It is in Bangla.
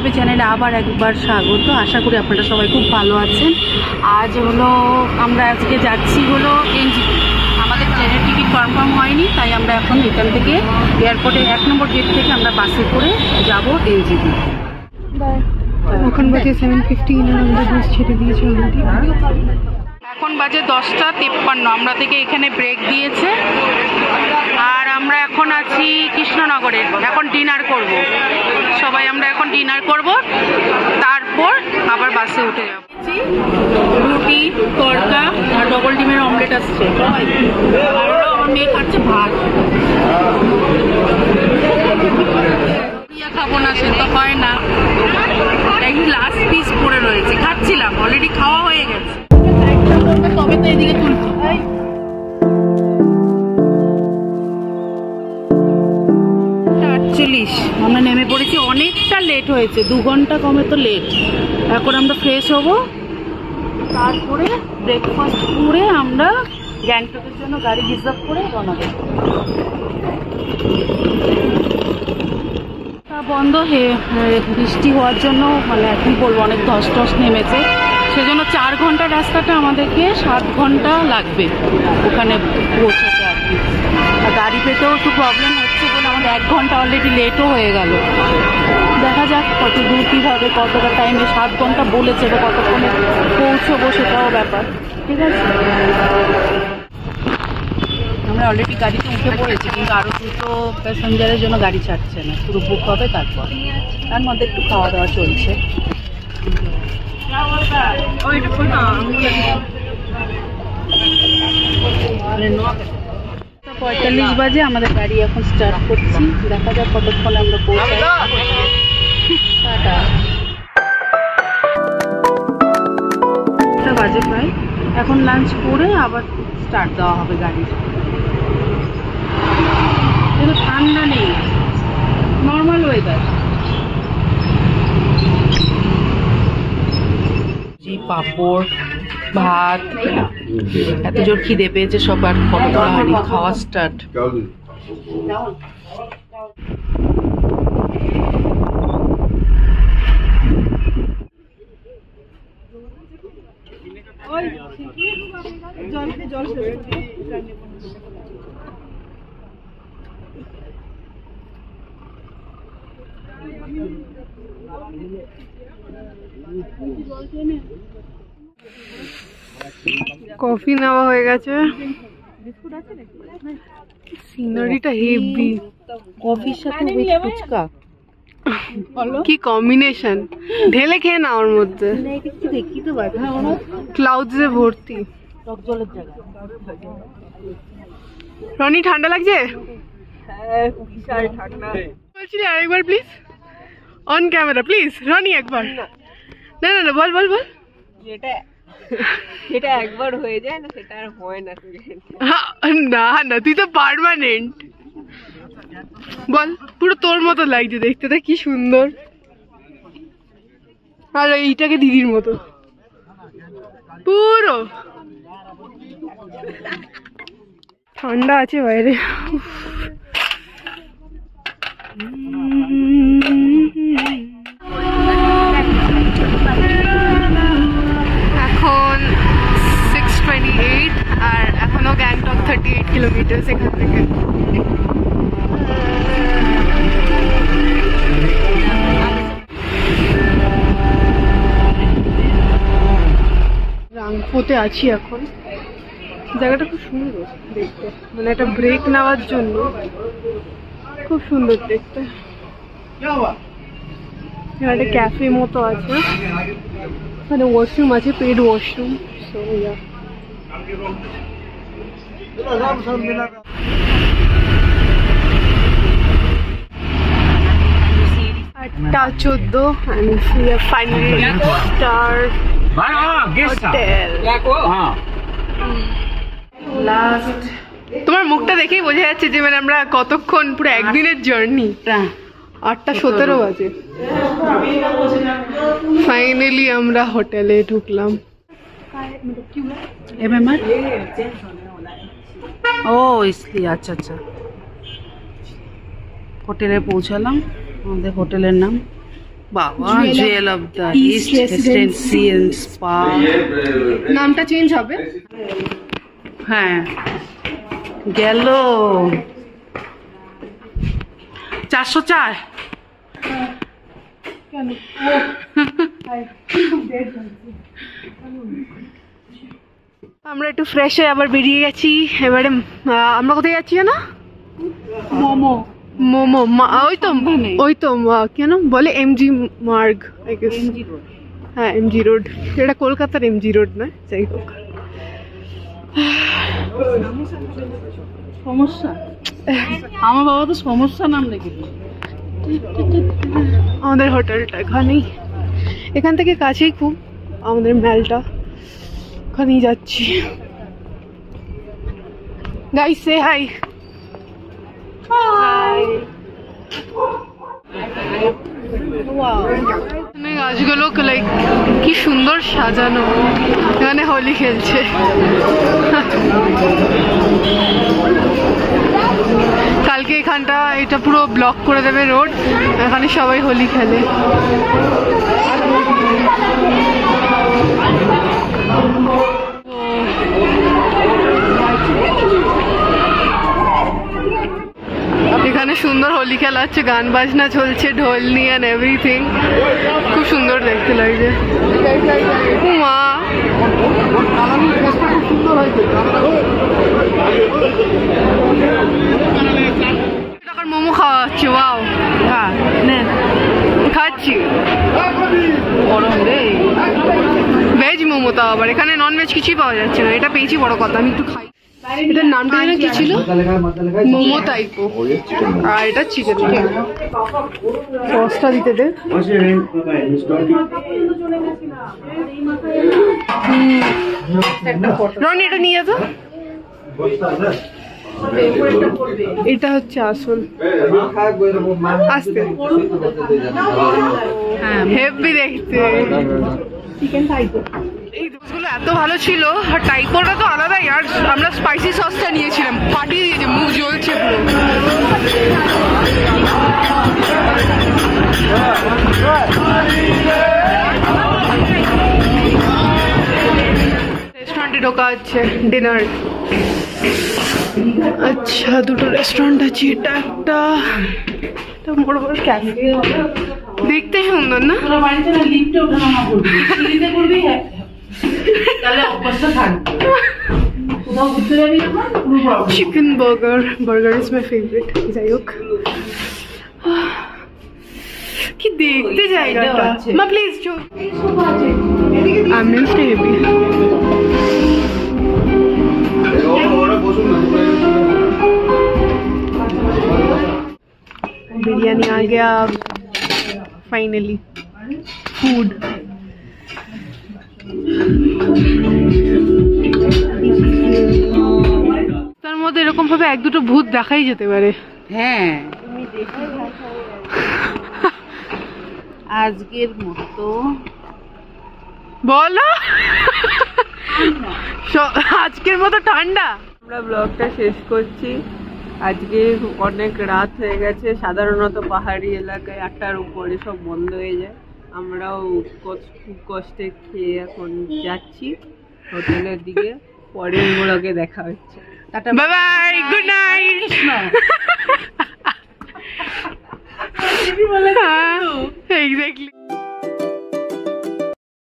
ইউটিউবে চ্যানেলে আবার একবার স্বাগত। আশা করি আপনারা সবাই খুব ভালো আছেন। আজ হলো আমরা আজকে যাচ্ছি হলো এনজিপি। আমাদের ট্রেনের টিকিট কনফার্ম হয়নি, তাই আমরা এখন এখান থেকে এয়ারপোর্টের 1 নম্বর গেট থেকে আমরা বাসে করে যাব এনজিপি। এখন বাজে 7:15 আর আমাদের বাস ছেড়ে দিয়েছে অলরেডি। এখন বাজে 10:53। আমরা থেকে এখানে ব্রেক দিয়েছে আর আমরা এখন আছি কৃষ্ণনগরে। এখন ডিনার করব, সবাই আমরা এখন ডিনার করব, তারপর আবার বাসে উঠে যাব। রুটি, তড়কা আর ডবল ডিমের অমলেট আসছে, আর আমার মেয়ে খাচ্ছে ভাত। খাবো না সে তো হয় না, একদম লাস্ট পিস পড়ে রয়েছে, খাচ্ছিলাম, অলরেডি খাওয়া হয়ে গেছে, তবে তো এদিকে তুলছি। আমরা নেমে পড়েছি, অনেকটা লেট হয়েছে, 2 ঘন্টা কমে তো লেট। এখন আমরা ফ্রেশ হব, তারপরে ব্রেকফাস্ট করে আমরা গ্যাংটকের জন্য গাড়ি রিজার্ভ করে রওনা দেব। বন্ধ বৃষ্টি হওয়ার জন্য, মানে কি বলবো, অনেক ধস টস নেমেছে, সেজন্য 4 ঘন্টা রাস্তাটা আমাদেরকে 7 ঘন্টা লাগবে ওখানে পৌঁছাতে আর কি। আর গাড়ি পেতেও একটু প্রবলেম হচ্ছে বলে আমাদের 1 ঘন্টা অলরেডি লেটও হয়ে গেল। দেখা যাক কত দূর কীভাবে, কতটা টাইমে, 7 ঘন্টা বলেছে, তো কতক্ষণে পৌঁছবো সেটাও ব্যাপার। ঠিক আছে, আমরা অলরেডি গাড়িতে উঠে পড়েছি, কিন্তু আরও 2টো প্যাসেঞ্জারের জন্য গাড়ি ছাড়ছে না, পুরো বুক হবে। তারপর তার মধ্যে একটু খাওয়া দাওয়া চলছে। 45 বাজে, আমাদের গাড়ি এখন স্টার্ট করছি, দেখা যাক কতক্ষণ আমরা পৌঁছাই। বাজে প্রায়, এখন লাঞ্চ করে আবার স্টার্ট দেওয়া হবে গাড়ি। কিন্তু ঠান্ডা নেই, নর্মাল ওয়েদার। পাঁপড়, ভাত, এত জোর খিদে পেয়েছে সবার, ফটো তোলা হয়নি, খাওয়া স্টার্ট। কফি নেওয়া হয়ে গেছে, সিনারিটা হেভি, কফির সাথে ফুচকা, কি কম্বিনেশন। ঢেলে খেয়ে না, ওর মধ্যে দেখি তো ক্লাউডসে ভর্তি। জলের জায়গা। রনি, ঠান্ডা লাগছে? হ্যাঁ, বিশাল ঠান্ডা। বলছিলি আরেকবার please, on camera please. Roni একবার, না না না, বল বল বল। যেটা একবার হয়ে যায় না, সেটা আর হয় না। না না, তুই তো পার্মানেন্ট। বল, পুরো তোর মতো লাগছে দেখতে, দেখ কি সুন্দর। আর এইটাকে দিদির মতো পুরো। ঠান্ডা আছে বাইরে। এখন 6:28 আর এখনো গ্যাংটক 38 কিলোমিটার এখান থেকে। রাংপোতে আছি এখন, জায়গাটা খুব সুন্দর দেখতে, মানে একটা ব্রেক নেওয়ার জন্য খুব সুন্দর দেখতে। এখানে একটা ক্যাফে মতো আছে, মানে ওয়াশরুম আছে, paid washroom. So yeah, 8:14 and we have finally reached our hotel. Last তোমার মুখটা দেখেই বোঝা যাচ্ছে যে মানে আমরা কতক্ষণ, পুরো একদিনের জার্নি। 8:17 বাজে ফাইনালি আমরা হোটেলে ঢুকলাম। एमएमआर ओ इसलिए अच्छा अच्छा হোটেলে পৌঁছালাম। আমাদের হোটেলের নাম বাবা, jewel of the east residency and spa. নামটা চেঞ্জ হবে। হ্যাঁ, গেল 404। আমরা একটু ফ্রেশ হয়ে আবার বেরিয়ে গেছি। এবারে আমরা কোথায় যাচ্ছি না? মোমো মোমো, ওই তো কেন বলে এমজি মার্গ, আই গেস। হ্যাঁ, এমজি রোড। এটা কলকাতার এমজি রোড নয়, যাই হোক। সমস্যা, আমার বাবা তো সমস্যা নাম রেখেছে। আমাদের হোটেলটা এখানেই, এখান থেকে কাছেই খুব আমাদের ম্যালটা, ওখানেই যাচ্ছি। গাইস সে হাই। গাছগুলো লাইক কি সুন্দর সাজানো, এখানে হোলি খেলছে। কালকে এখানটা এটা পুরো ব্লক করে দেবে রোড, এখানে সবাই হোলি খেলে। এখানে সুন্দর হোলি খেলা হচ্ছে, গান বাজনা চলছে, ঢোল নিয়ে এন্ড এভরিথিং। খুব সুন্দর দেখতে লাগছে। মা টাকার মোমো খাওয়া হচ্ছে। ওয়াও, খাচ্ছি। গরম রে। ভেজ মোমো, তাও আবার এখানে নন ভেজ কিছুই পাওয়া যাচ্ছে না, এটা পেয়েছি বড় কথা। আমি একটু খাই। এটার নামটা যেন কি ছিল? মোমো টাইপো, আর এটা চিকেন। সসটা দিতে দে। রনি এটা নিয়ে যেত। এটা হচ্ছে আসল। আসতে হেভি দেখতে। এই দোসগুলো এত ভালো ছিল, আর টাইপোটা তো আলাদাই। আর আমরা স্পাইসি সসটা নিয়েছিলাম, ফাটিয়ে দিয়েছে, মুখ জ্বলছে পুরো। রেস্টুরেন্টে ঢোকা হচ্ছে ডিনার। আচ্ছা, দুটো রেস্টুরেন্ট আছে। এটা একটা বড় বড় ক্যাফে, দেখতে সুন্দর না? লিফটে ওঠানামা করবি, সিঁড়িতে করবি, তাহলে অভ্যাসটা থাকবে। কোথাও ঘুরতে যাবি না? Chicken burger, burger is my favourite. যাই হোক, কি দেখতে জায়গাটা। মা প্লিজ চো, অ্যাম্বিয়েন্সটা হেভি। बिरयानी आ गया फाइनली। फूड তার মধ্যে এরকম ভাবে এক দুটো ভূত দেখাই যেতে পারে। হ্যাঁ, আজকের মতো বলো। আজকের মতো ঠান্ডা। আমরা ব্লগটা শেষ করছি। আজকে অনেক রাত হয়ে গেছে। সাধারণত পাহাড়ি এলাকায় 8টার উপরে সব বন্ধ হয়ে যায়। আমরাও খুব কষ্টে খেয়ে এখন যাচ্ছি হোটেলের দিকে। পরের ব্লগে দেখা হচ্ছে। Bye bye, good night. Exactly.